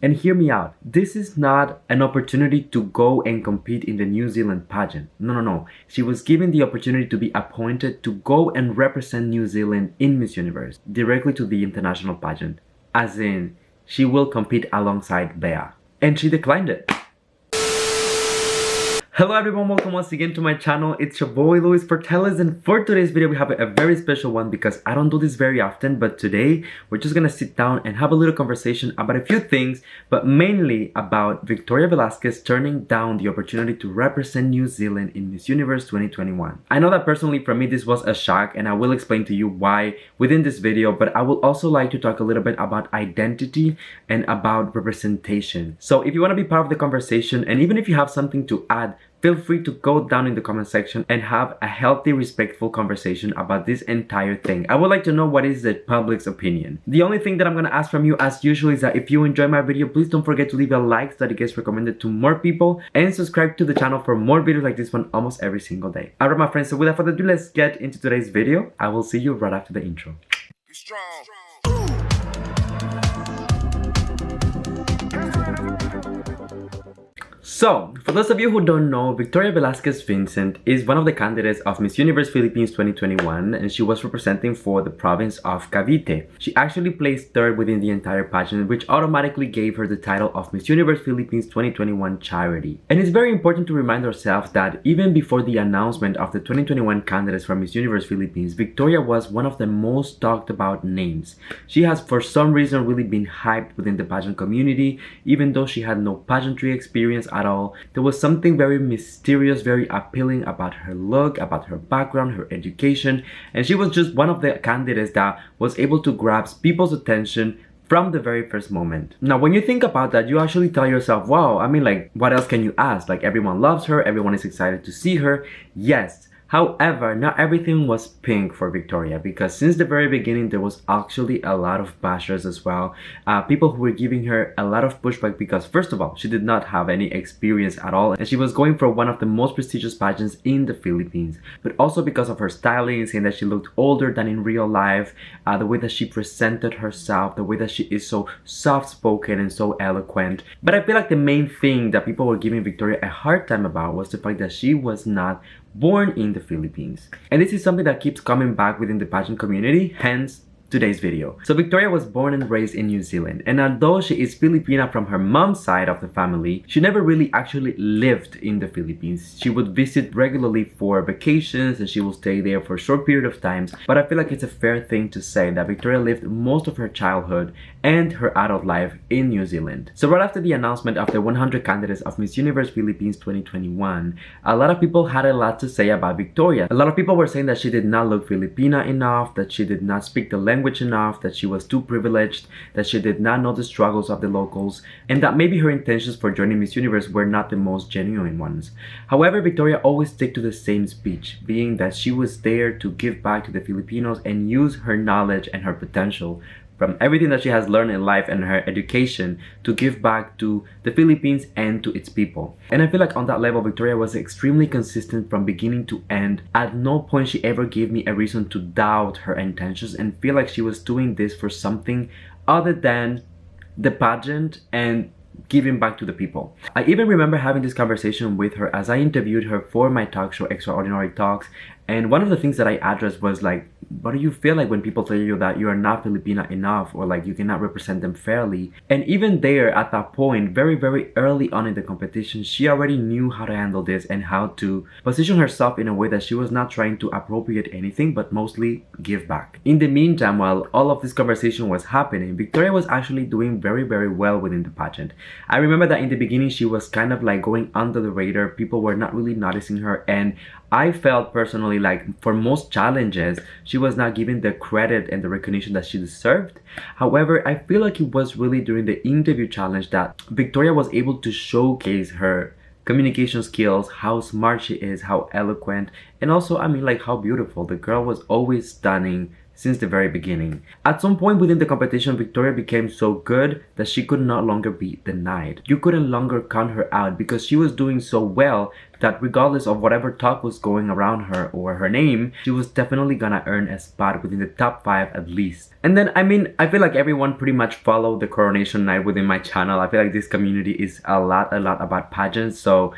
And hear me out, this is not an opportunity to go and compete in the New Zealand pageant. No. She was given the opportunity to be appointed to go and represent New Zealand in Miss Universe, directly to the international pageant. As in, she will compete alongside Bea. And she declined it. Hello everyone, welcome once again to my channel. It's your boy Luis Portelles, and for today's video we have a very special one because I don't do this very often, but today we're just gonna sit down and have a little conversation about a few things, but mainly about Victoria Velasquez turning down the opportunity to represent New Zealand in Miss Universe 2021. I know that personally for me this was a shock, and I will explain to you why within this video, but I would also like to talk a little bit about identity and about representation. So if you want to be part of the conversation, and even if you have something to add, feel free to go down in the comment section and have a healthy, respectful conversation about this entire thing. I would like to know what is the public's opinion. The only thing that I'm gonna ask from you as usual is that if you enjoy my video, please don't forget to leave a like so that it gets recommended to more people, and subscribe to the channel for more videos like this one almost every single day. Alright my friends, so without further ado, let's get into today's video. I will see you right after the intro. Be strong. So, for those of you who don't know, Victoria Velasquez Vincent is one of the candidates of Miss Universe Philippines 2021, and she was representing for the province of Cavite. She actually placed third within the entire pageant, which automatically gave her the title of Miss Universe Philippines 2021 Charity. And it's very important to remind ourselves that even before the announcement of the 2021 candidates for Miss Universe Philippines, Victoria was one of the most talked about names. She has for some reason really been hyped within the pageant community, even though she had no pageantry experience at all. There was something very mysterious, very appealing about her look, about her background, her education, and she was just one of the candidates that was able to grasp people's attention from the very first moment. Now, when you think about that, you actually tell yourself, wow, I mean, like, what else can you ask? Like, everyone loves her, everyone is excited to see her. Yes. However, not everything was pink for Victoria, because since the very beginning there was actually a lot of bashers as well. People who were giving her a lot of pushback because, first of all, she did not have any experience at all, and she was going for one of the most prestigious pageants in the Philippines. But also because of her styling, saying that she looked older than in real life, the way that she presented herself, the way that she is so soft-spoken and so eloquent. But I feel like the main thing that people were giving Victoria a hard time about was the fact that she was not born in the Philippines. And this is something that keeps coming back within the pageant community, hence today's video. So Victoria was born and raised in New Zealand, and although she is Filipina from her mom's side of the family, she never really actually lived in the Philippines. She would visit regularly for vacations, and she will stay there for a short period of times, but I feel like it's a fair thing to say that Victoria lived most of her childhood and her adult life in New Zealand. So right after the announcement of the 100 candidates of Miss Universe Philippines 2021, a lot of people had a lot to say about Victoria. A lot of people were saying that she did not look Filipina enough, that she did not speak the language enough, that she was too privileged, that she did not know the struggles of the locals, and that maybe her intentions for joining Miss Universe were not the most genuine ones. However, Victoria always stuck to the same speech, being that she was there to give back to the Filipinos and use her knowledge and her potential from everything that she has learned in life and her education to give back to the Philippines and to its people. And I feel like on that level, Victoria was extremely consistent from beginning to end. At no point she ever gave me a reason to doubt her intentions and feel like she was doing this for something other than the pageant and giving back to the people. I even remember having this conversation with her as I interviewed her for my talk show Extraordinary Talks, and one of the things that I addressed was like, what do you feel like when people tell you that you are not Filipina enough, or like you cannot represent them fairly? And even there, at that point, very early on in the competition, she already knew how to handle this and how to position herself in a way that she was not trying to appropriate anything, but mostly give back. In the meantime, while all of this conversation was happening, Victoria was actually doing very well within the pageant. I remember that in the beginning, she was kind of like going under the radar. People were not really noticing her, and I felt personally like for most challenges, she was not given the credit and the recognition that she deserved. However, I feel like it was really during the interview challenge that Victoria was able to showcase her communication skills, how smart she is, how eloquent, and also, I mean, like how beautiful. The girl was always stunning since the very beginning. At some point within the competition, Victoria became so good that she could no longer be denied. You couldn't longer count her out because she was doing so well that regardless of whatever talk was going around her or her name, she was definitely gonna earn a spot within the top 5 at least. And then, I mean, I feel like everyone pretty much followed the coronation night within my channel. I feel like this community is a lot about pageants, so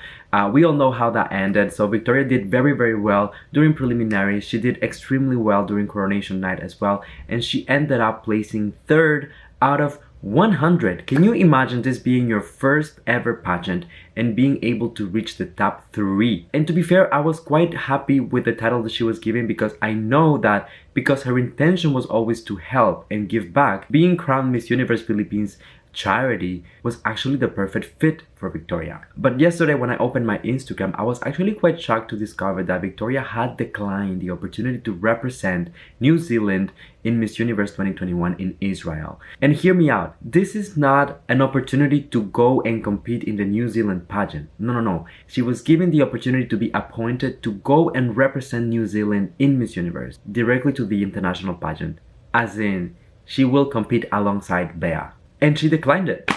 we all know how that ended. So Victoria did very well during preliminaries. She did extremely well during coronation night as well, and she ended up placing 3rd out of 100. Can you imagine this being your first ever pageant and being able to reach the top 3? And to be fair, I was quite happy with the title that she was given because I know that because her intention was always to help and give back, being crowned Miss Universe Philippines charity was actually the perfect fit for Victoria. But yesterday when I opened my Instagram, I was actually quite shocked to discover that Victoria had declined the opportunity to represent New Zealand in Miss Universe 2021 in Israel. And hear me out, this is not an opportunity to go and compete in the New Zealand pageant. No. She was given the opportunity to be appointed to go and represent New Zealand in Miss Universe directly to the international pageant. As in, she will compete alongside Bea. And she declined it.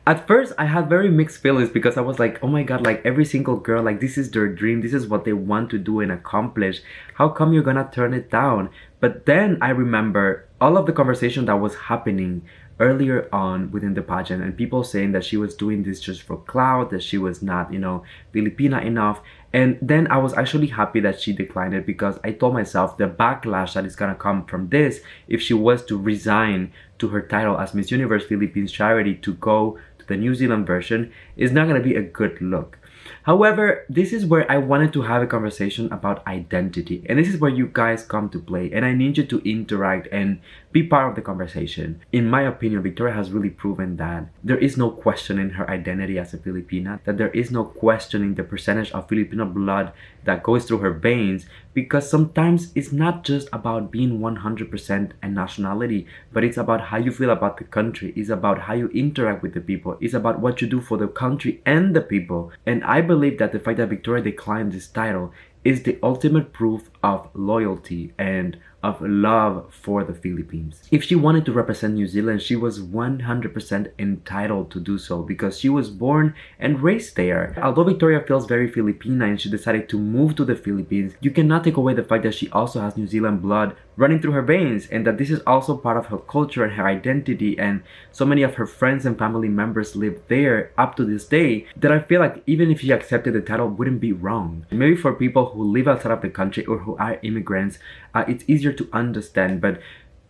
At first, I had very mixed feelings because I was like, oh my god, like every single girl, like this is their dream, this is what they want to do and accomplish. How come you're gonna turn it down? But then I remember all of the conversation that was happening earlier on within the pageant and people saying that she was doing this just for clout, that she was not, you know, Filipina enough. And then I was actually happy that she declined it because I told myself the backlash that is gonna come from this if she was to resign to her title as Miss Universe Philippines charity to go to the New Zealand version is not gonna be a good look. However, this is where I wanted to have a conversation about identity, and this is where you guys come to play, and I need you to interact and be part of the conversation. In my opinion, Victoria has really proven that there is no questioning her identity as a Filipina, that there is no questioning the percentage of Filipino blood that goes through her veins, because sometimes it's not just about being 100% a nationality, but it's about how you feel about the country, it's about how you interact with the people, it's about what you do for the country and the people. And I believe that the fact that Victoria declined this title is the ultimate proof of loyalty and of love for the Philippines. If she wanted to represent New Zealand, she was 100% entitled to do so because she was born and raised there. Although Victoria feels very Filipina and she decided to move to the Philippines, you cannot take away the fact that she also has New Zealand blood running through her veins and that this is also part of her culture and her identity, and so many of her friends and family members live there up to this day that I feel like even if she accepted the title wouldn't be wrong. Maybe for people who live outside of the country or who are immigrants, it's easier to understand, but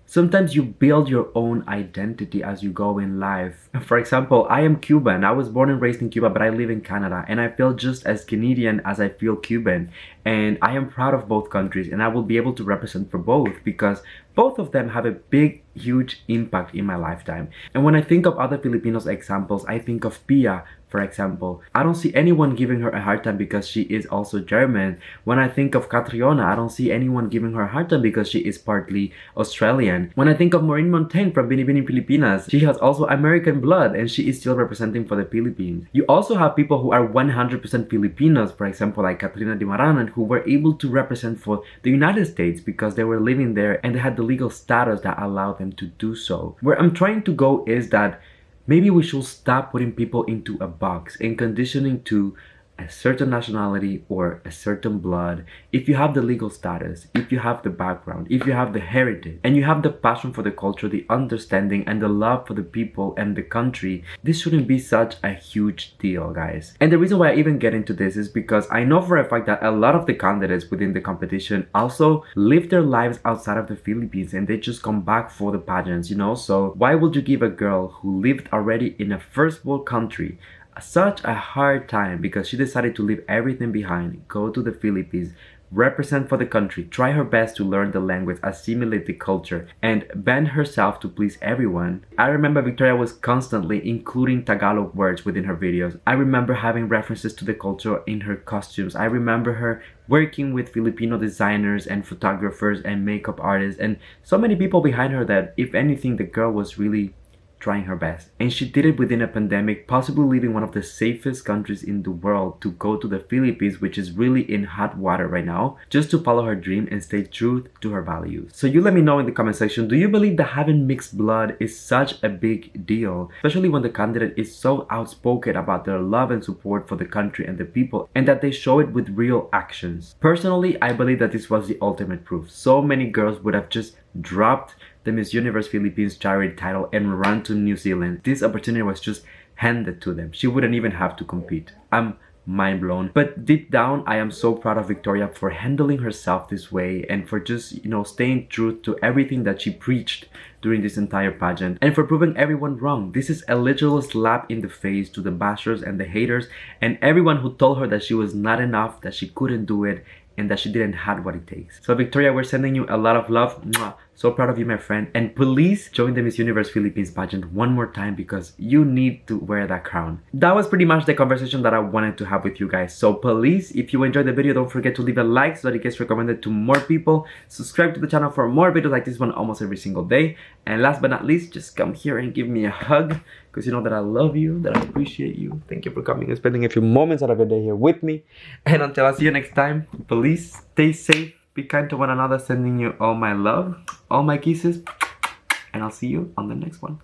sometimes you build your own identity as you go in life. For example, I am Cuban. I was born and raised in Cuba, but I live in Canada, and I feel just as Canadian as I feel Cuban. And I am proud of both countries, and I will be able to represent for both because both of them have a big, huge impact in my lifetime. And when I think of other Filipinos examples, I think of Pia, for example. I don't see anyone giving her a hard time because she is also German. When I think of Catriona, I don't see anyone giving her a hard time because she is partly Australian. When I think of Maureen Montaigne from Binibining Pilipinas, she has also American blood and she is still representing for the Philippines. You also have people who are 100% Filipinos, for example, like Katrina Dimaranan, who were able to represent for the United States because they were living there and they had the legal status that allowed them to do so. Where I'm trying to go is that maybe we should stop putting people into a box and conditioning to a certain nationality or a certain blood. If you have the legal status, if you have the background, if you have the heritage, and you have the passion for the culture, the understanding, and the love for the people and the country, this shouldn't be such a huge deal, guys. And the reason why I even get into this is because I know for a fact that a lot of the candidates within the competition also live their lives outside of the Philippines and they just come back for the pageants, you know? So why would you give a girl who lived already in a first world country such a hard time because she decided to leave everything behind, go to the Philippines, represent for the country, try her best to learn the language, assimilate the culture, and bend herself to please everyone? I remember Victoria was constantly including Tagalog words within her videos. I remember having references to the culture in her costumes. I remember her working with Filipino designers and photographers and makeup artists and so many people behind her that if anything, the girl was really trying her best. And she did it within a pandemic, possibly leaving one of the safest countries in the world to go to the Philippines, which is really in hot water right now, just to follow her dream and stay true to her values. So you let me know in the comment section, do you believe that having mixed blood is such a big deal? Especially when the candidate is so outspoken about their love and support for the country and the people, and that they show it with real actions. Personally, I believe that this was the ultimate proof. So many girls would have just dropped the Miss Universe Philippines charity title and run to New Zealand. This opportunity was just handed to them. She wouldn't even have to compete. I'm mind blown. But deep down, I am so proud of Victoria for handling herself this way and for just, staying true to everything that she preached during this entire pageant, and for proving everyone wrong. This is a literal slap in the face to the bashers and the haters and everyone who told her that she was not enough, that she couldn't do it, and that she didn't have what it takes. So Victoria, we're sending you a lot of love. Mwah. So proud of you, my friend. And please join the Miss Universe Philippines pageant one more time because you need to wear that crown. That was pretty much the conversation that I wanted to have with you guys. So please, if you enjoyed the video, don't forget to leave a like so that it gets recommended to more people. Subscribe to the channel for more videos like this one almost every single day. And last but not least, just come here and give me a hug because you know that I love you, that I appreciate you. Thank you for coming and spending a few moments out of your day here with me. And until I see you next time, please stay safe, be kind to one another, sending you all my love, all my kisses, and I'll see you on the next one.